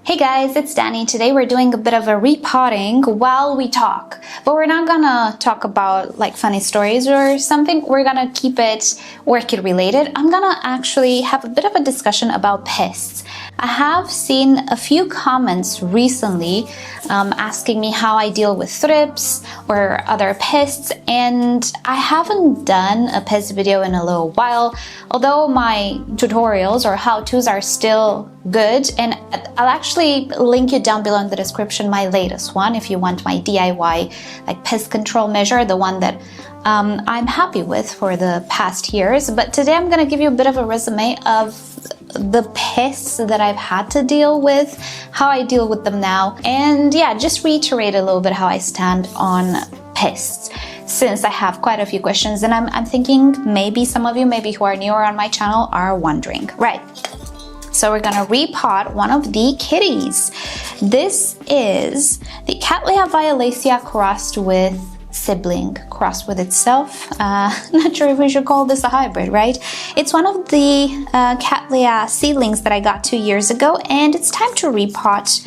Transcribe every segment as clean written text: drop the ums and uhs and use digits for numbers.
Hey guys, it's Danny. Today we're doing a bit of a repotting while we talk. But we're not gonna talk about like funny stories or something. We're gonna keep it orchid related. I'm gonna actually have a bit of a discussion about pests. I have seen a few comments recently asking me how I deal with thrips or other pests, and I haven't done a pest video in a little while, although my tutorials or how-tos are still good, and I'll actually link it down below in the description, my latest one, if you want my DIY like pest control measure, the one that I'm happy with for the past years. But today I'm gonna give you a bit of a resume of the pests that I've had to deal with, how I deal with them now, and yeah, just reiterate a little bit how I stand on pests, since I have quite a few questions, and I'm thinking maybe some of you, maybe who are newer on my channel, are wondering. Right, so we're gonna repot one of the kitties. This is the Cattleya violacea crossed with sibling, crossed with itself. Not sure if we should call this a hybrid, right? It's one of the Cattleya seedlings that I got 2 years ago, and it's time to repot.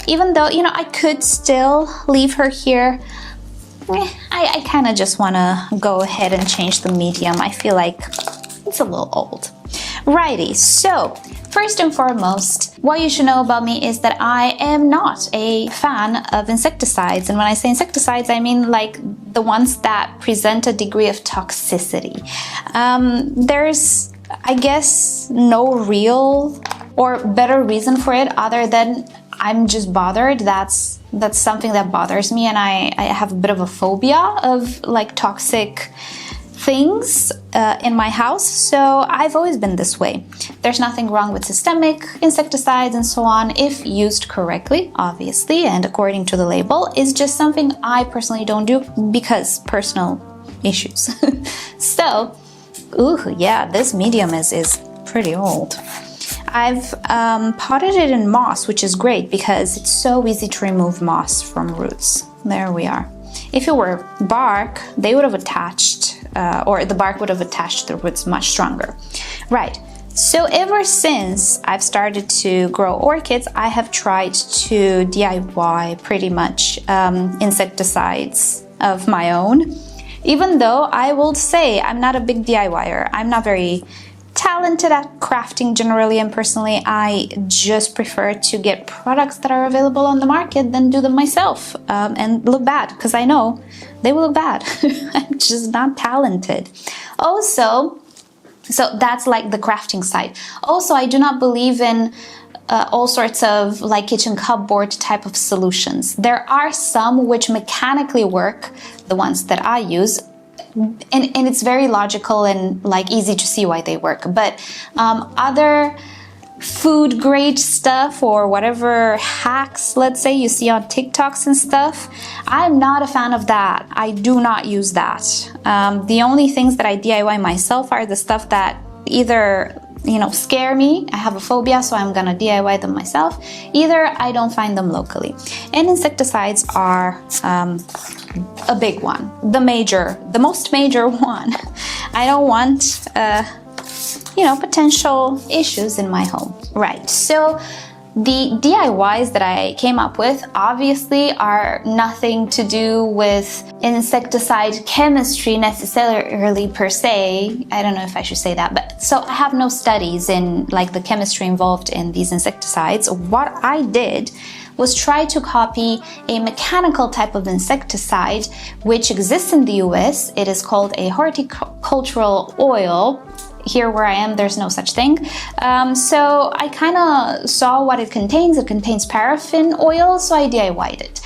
Even though, you know, I could still leave her here, I kind of just want to go ahead and change the medium. I feel like it's a little old. Righty, so first and foremost, what you should know about me is that I am not a fan of insecticides. And when I say insecticides, I mean like the ones that present a degree of toxicity. There's, I guess, no real or better reason for it other than I'm just bothered. That's something that bothers me, and I have a bit of a phobia of like toxic things in my house, so I've always been this way. There's nothing wrong with systemic insecticides and so on if used correctly, obviously, and according to the label. It's just something I personally don't do because personal issues. So, ooh, yeah, this medium is pretty old. I've potted it in moss, which is great because it's so easy to remove moss from roots. There we are. If it were bark, they would have attached, or the bark would have attached to the roots much stronger. Right, so ever since I've started to grow orchids, I have tried to DIY pretty much insecticides of my own. Even though I will say I'm not a big DIYer, I'm not very talented at crafting generally, and personally I just prefer to get products that are available on the market than do them myself and look bad, because I know they will look bad. I'm just not talented. Also, so that's like the crafting side. Also, I do not believe in all sorts of like kitchen cupboard type of solutions. There are some which mechanically work, the ones that I use, and it's very logical and like easy to see why they work. But other food grade stuff or whatever hacks, let's say, you see on TikToks and stuff, I'm not a fan of that. I do not use that. The only things that I DIY myself are the stuff that either, you know, scare me. I have a phobia, so I'm gonna DIY them myself. Either I don't find them locally. And insecticides are a big one, the most major one. I don't want, you know, potential issues in my home. Right, so the DIYs that I came up with obviously are nothing to do with insecticide chemistry necessarily per se. I don't know if I should say that, but so I have no studies in like the chemistry involved in these insecticides. What I did was try to copy a mechanical type of insecticide which exists in the US. It is called a horticultural oil. Here where I am, there's no such thing. So I kind of saw what it contains. It contains paraffin oil, so I DIY'd it.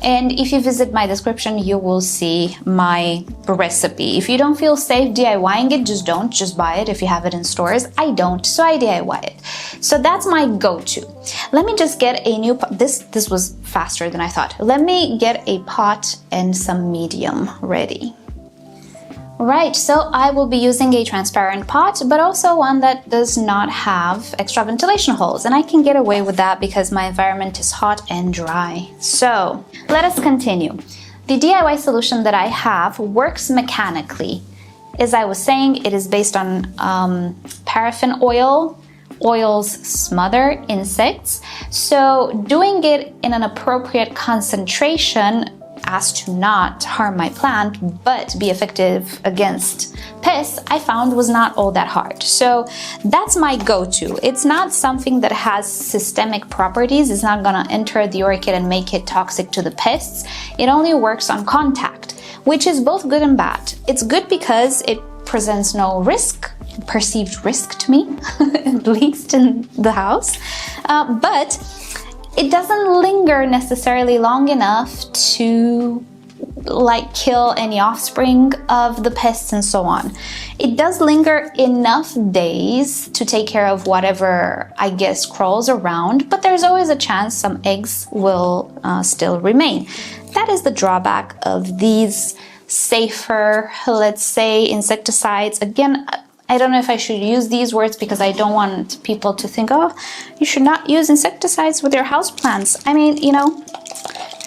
And if you visit my description, you will see my recipe. If you don't feel safe DIYing it, just don't, just buy it if you have it in stores. I don't, so I DIY it. So that's my go-to. Let me just get a new pot. This was faster than I thought. Let me get a pot and some medium ready. Right, so I will be using a transparent pot, but also one that does not have extra ventilation holes, and I can get away with that because my environment is hot and dry. So let us continue. The DIY solution that I have works mechanically. As I was saying, it is based on paraffin oil, oils smother insects, so doing it in an appropriate concentration as to not harm my plant but be effective against pests, I found was not all that hard. So that's my go-to. It's not something that has systemic properties. It's not gonna enter the orchid and make it toxic to the pests. It only works on contact, which is both good and bad. It's good because it presents no risk, perceived risk to me, at least in the house, but it doesn't linger necessarily long enough to like kill any offspring of the pests and so on. It does linger enough days to take care of whatever, I guess, crawls around, but there's always a chance some eggs will still remain. That is the drawback of these safer, let's say, insecticides. Again, I don't know if I should use these words because I don't want people to think, oh, you should not use insecticides with your houseplants. I mean, you know,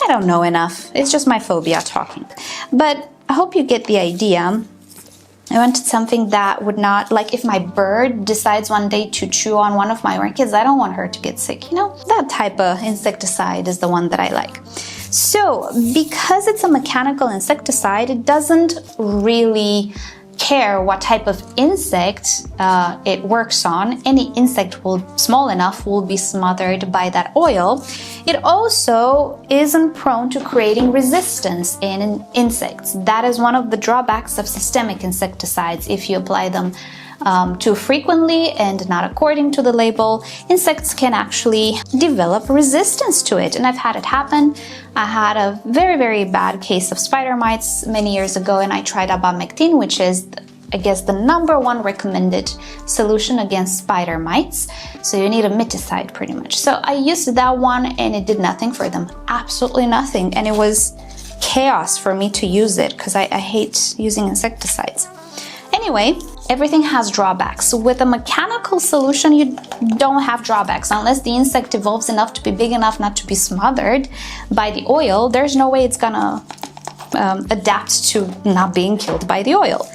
I don't know enough. It's just my phobia talking. But I hope you get the idea. I wanted something that would not, like if my bird decides one day to chew on one of my orchids, I don't want her to get sick. You know, that type of insecticide is the one that I like. So because it's a mechanical insecticide, it doesn't really care what type of insect it works on. Any insect small enough will be smothered by that oil. It also isn't prone to creating resistance in insects. That is one of the drawbacks of systemic insecticides. If you apply them too frequently and not according to the label, insects can actually develop resistance to it. And I've had it happen. I had a very, very bad case of spider mites many years ago, and I tried abamectin, which is, I guess, the #1 recommended solution against spider mites. So you need a miticide pretty much. So I used that one and it did nothing for them. Absolutely nothing. And it was chaos for me to use it because I hate using insecticides. Anyway, everything has drawbacks. With a mechanical solution, you don't have drawbacks. Unless the insect evolves enough to be big enough not to be smothered by the oil, there's no way it's gonna adapt to not being killed by the oil.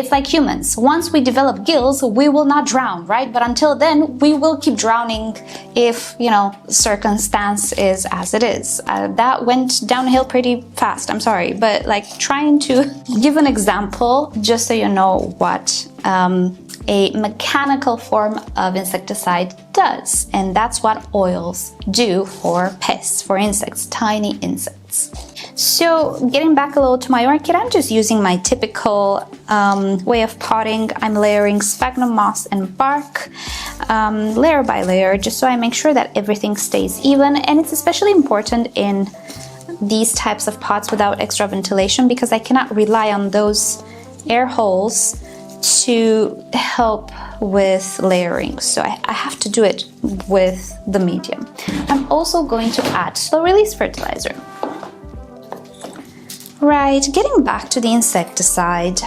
It's like humans. Once we develop gills, we will not drown, right? But until then, we will keep drowning if, you know, circumstance is as it is. That went downhill pretty fast, I'm sorry. But like trying to give an example, just so you know what a mechanical form of insecticide does. And that's what oils do for pests, for insects, tiny insects. So getting back a little to my orchid, I'm just using my typical way of potting. I'm layering sphagnum moss and bark layer by layer, just so I make sure that everything stays even. And it's especially important in these types of pots without extra ventilation because I cannot rely on those air holes to help with layering. So I have to do it with the medium. I'm also going to add slow release fertilizer. Right, getting back to the insecticide.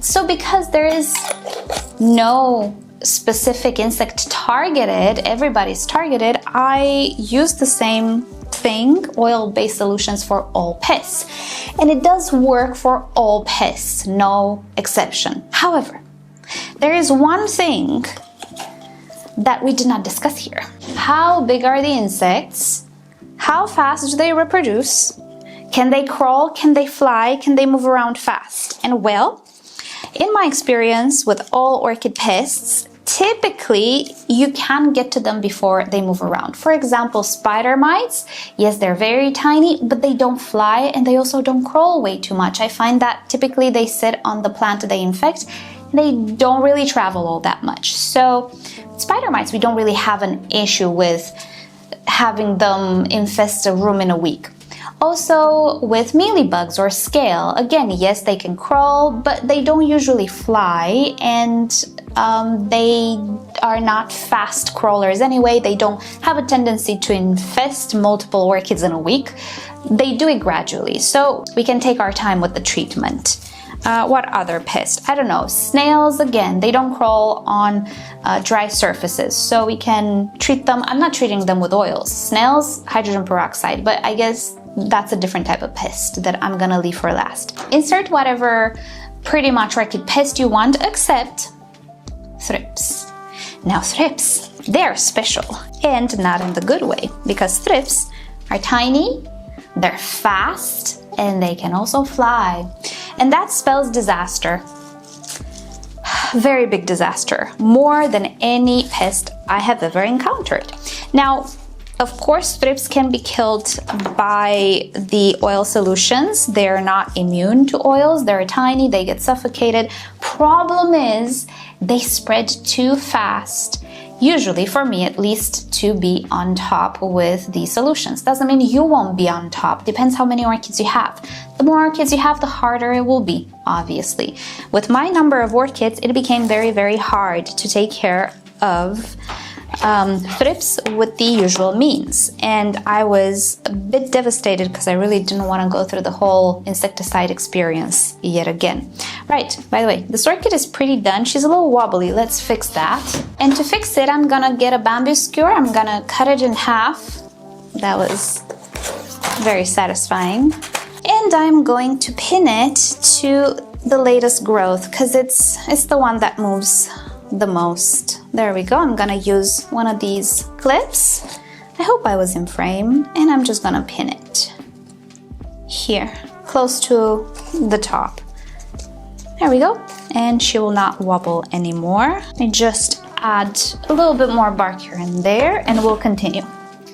So because there is no specific insect targeted, everybody's targeted, I use the same thing, oil-based solutions for all pests. And it does work for all pests, no exception. However, there is one thing that we did not discuss here. How big are the insects? How fast do they reproduce? Can they crawl? Can they fly? Can they move around fast? And well, in my experience with all orchid pests, typically you can get to them before they move around. For example, spider mites, yes, they're very tiny, but they don't fly and they also don't crawl way too much. I find that typically they sit on the plant they infect and they don't really travel all that much. So spider mites, we don't really have an issue with having them infest a room in a week. Also with mealybugs or scale, again, yes, they can crawl, but they don't usually fly and they are not fast crawlers anyway. They don't have a tendency to infest multiple orchids in a week. They do it gradually, so we can take our time with the treatment. What other pest? I don't know. Snails, again, they don't crawl on dry surfaces, so we can treat them. I'm not treating them with oils. Snails, hydrogen peroxide, but I guess that's a different type of pest that I'm gonna leave for last. Insert whatever pretty much orchid pest you want, except thrips. Now thrips, they're special, and not in the good way, because thrips are tiny, they're fast, and they can also fly. And that spells disaster. Very big disaster, more than any pest I have ever encountered. Now, of course, thrips can be killed by the oil solutions. They're not immune to oils. They're tiny, they get suffocated. Problem is, they spread too fast, usually for me at least, to be on top with the solutions. Doesn't mean you won't be on top, depends how many orchids you have. The more orchids you have, the harder it will be, obviously. With my number of orchids, it became very, very hard to take care of thrips with the usual means, and I was a bit devastated because I really didn't want to go through the whole insecticide experience yet again. Right, by the way, this orchid is pretty done. She's a little wobbly. Let's fix that. And to fix it, I'm gonna get a bamboo skewer. I'm gonna cut it in half. That was very satisfying. And I'm going to pin it to the latest growth because it's the one that moves the most. There we go. I'm gonna use one of these clips. I hope I was in frame, and I'm just gonna pin it here, close to the top. There we go. And she will not wobble anymore. I just add a little bit more bark here and there, and we'll continue.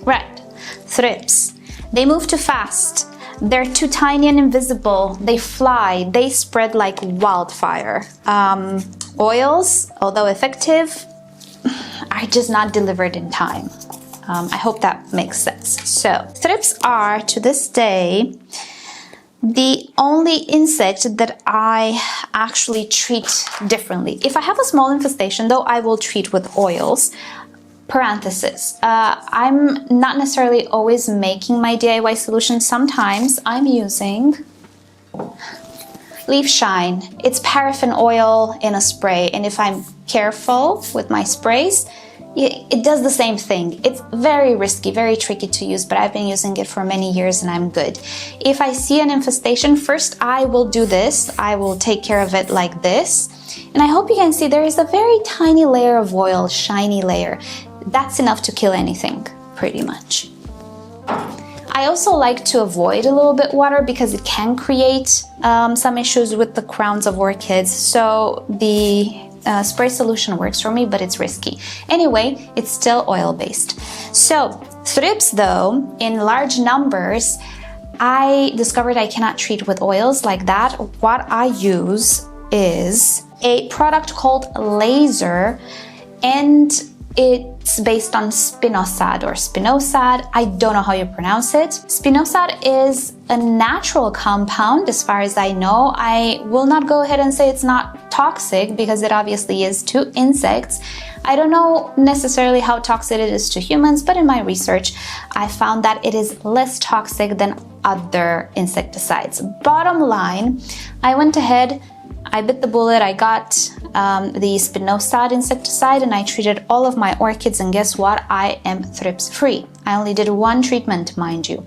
Right, thrips. They move too fast. They're too tiny and invisible. They fly. They spread like wildfire. Oils, although effective, are just not delivered in time. I hope that makes sense. So, thrips are, to this day, the only insect that I actually treat differently. If I have a small infestation, though, I will treat with oils. Parenthesis, I'm not necessarily always making my DIY solution. Sometimes I'm using Leaf Shine. It's paraffin oil in a spray, and if I'm careful with my sprays, it does the same thing. It's very risky, very tricky to use, but I've been using it for many years and I'm good. If I see an infestation, first I will do this. I will take care of it like this. And I hope you can see there is a very tiny layer of oil, shiny layer. That's enough to kill anything, pretty much. I also like to avoid a little bit water because it can create some issues with the crowns of orchids. So the spray solution works for me, but it's risky. Anyway, it's still oil-based. So thrips, though, in large numbers, I discovered I cannot treat with oils like that. What I use is a product called Laser, and it's based on spinosad or spinosad. I don't know how you pronounce it. Spinosad is a natural compound as far as I know. I will not go ahead and say it's not toxic because it obviously is to insects. I don't know necessarily how toxic it is to humans, but in my research, I found that it is less toxic than other insecticides. Bottom line, I went ahead, I bit the bullet, I got the spinosad insecticide and I treated all of my orchids, and guess what? I am thrips free. I only did one treatment, mind you,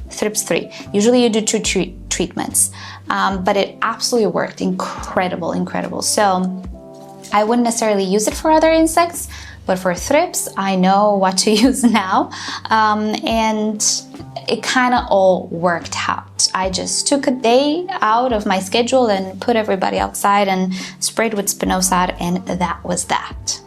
thrips free. Usually you do two treatments, but it absolutely worked. Incredible, incredible. So I wouldn't necessarily use it for other insects, but for thrips, I know what to use now, and it kind of all worked out. I just took a day out of my schedule and put everybody outside and sprayed with spinosad, and that was that.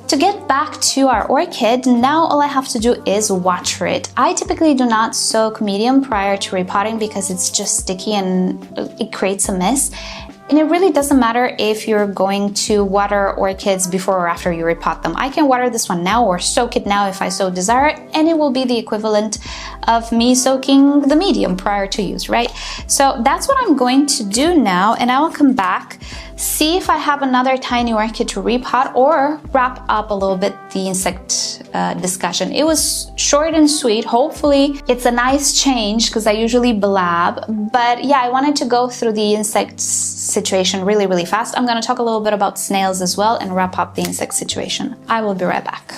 To get back to our orchid, now all I have to do is water it. I typically do not soak medium prior to repotting because it's just sticky and it creates a mess. And it really doesn't matter if you're going to water orchids before or after you repot them. I can water this one now or soak it now if I so desire, and it will be the equivalent of me soaking the medium prior to use, right? So that's what I'm going to do now, and I will come back, see if I have another tiny orchid to repot, or wrap up a little bit the insect discussion. It was short and sweet. Hopefully it's a nice change because I usually blab, but yeah, I wanted to go through the insect situation really, really fast. I'm going to talk a little bit about snails as well and wrap up the insect situation. I will be right back.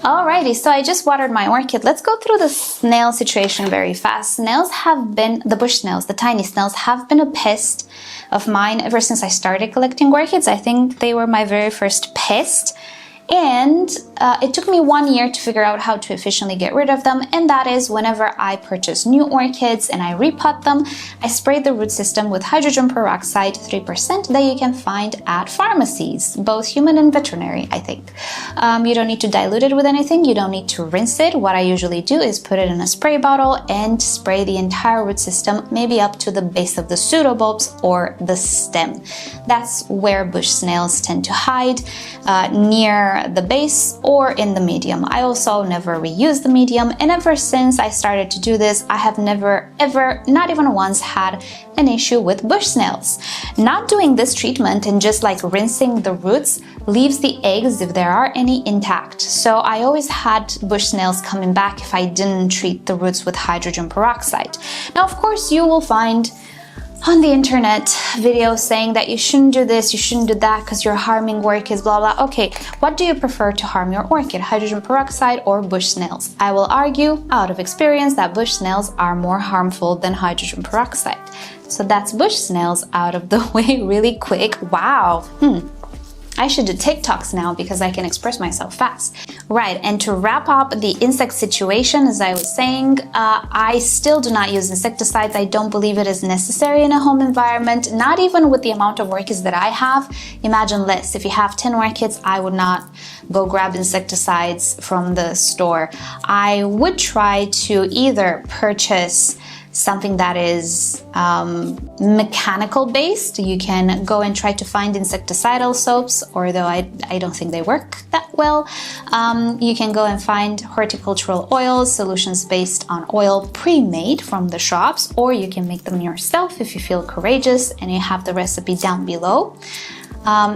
Alrighty, so I just watered my orchid. Let's go through the snail situation very fast. Snails have been, the bush snails, the tiny snails, have been a pest of mine ever since I started collecting orchids. I think they were my very first pest. And it took me 1 year to figure out how to efficiently get rid of them, and that is whenever I purchase new orchids and I repot them, I spray the root system with hydrogen peroxide 3% that you can find at pharmacies, both human and veterinary, I think. You don't need to dilute it with anything, you don't need to rinse it. What I usually do is put it in a spray bottle and spray the entire root system, maybe up to the base of the pseudobulbs or the stem. That's where bush snails tend to hide, near the base or in the medium. I also never reuse the medium, and ever since I started to do this, I have never ever, not even once, had an issue with bush snails. Not doing this treatment and just like rinsing the roots leaves the eggs, if there are any, intact. So I always had bush snails coming back if I didn't treat the roots with hydrogen peroxide. Now, of course, you will find on the internet videos saying that you shouldn't do this, you shouldn't do that because you're harming orchids, blah blah. Okay, what do you prefer to harm your orchid, hydrogen peroxide or bush snails? I will argue out of experience that bush snails are more harmful than hydrogen peroxide. So that's bush snails out of the way really quick. Wow. I should do TikToks now because I can express myself fast. Right, and to wrap up the insect situation, as I was saying, I still do not use insecticides. I don't believe it is necessary in a home environment, not even with the amount of orchids that I have. Imagine less. If you have 10 orchids, I would not go grab insecticides from the store. I would try to either purchase something that is mechanical based. You can go and try to find insecticidal soaps, although I don't think they work that well. You can go and find horticultural oils, solutions based on oil pre-made from the shops, or you can make them yourself if you feel courageous, and you have the recipe down below.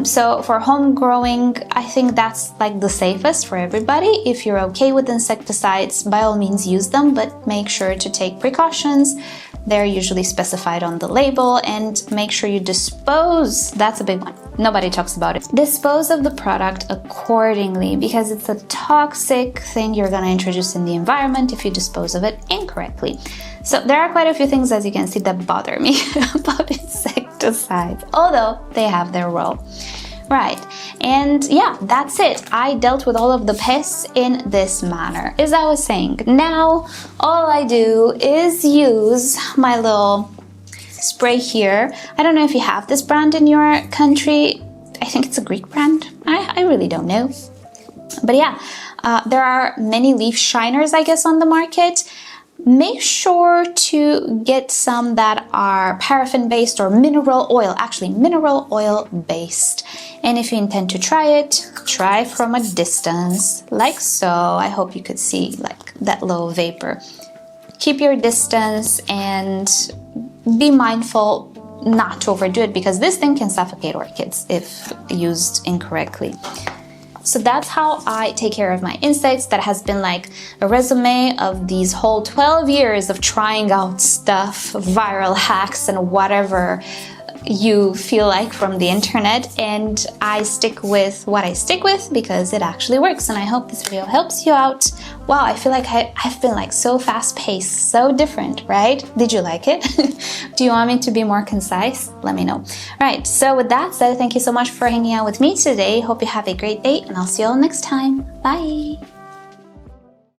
So for home growing, I think that's like the safest for everybody. If you're okay with insecticides, by all means use them, but make sure to take precautions. They're usually specified on the label, and make sure you dispose, that's a big one. Nobody talks about it. Dispose of the product accordingly, because it's a toxic thing you're gonna introduce in the environment if you dispose of it incorrectly. So there are quite a few things, as you can see, that bother me about insecticides, although they have their role. Right, and yeah, that's it. I dealt with all of the pests in this manner. As I was saying, now all I do is use my little spray here. I don't know if you have this brand in your country. I think it's a Greek brand. I really don't know. But yeah, there are many leaf shiners, I guess, on the market. Make sure to get some that are paraffin-based or mineral oil, actually mineral oil-based. And if you intend to try it, try from a distance, like so. I hope you could see like that little vapor. Keep your distance and be mindful not to overdo it, because this thing can suffocate orchids if used incorrectly. So that's how I take care of my insects. That has been like a resume of these whole 12 years of trying out stuff, viral hacks and whatever you feel like from the internet, and I stick with what I stick with because it actually works, and I hope this video helps you out. Wow, I feel like I've been like so fast-paced, so different, right? Did you like it? Do you want me to be more concise? Let me know. Right, so with that said, thank you so much for hanging out with me today. Hope you have a great day, and I'll see you all next time. Bye!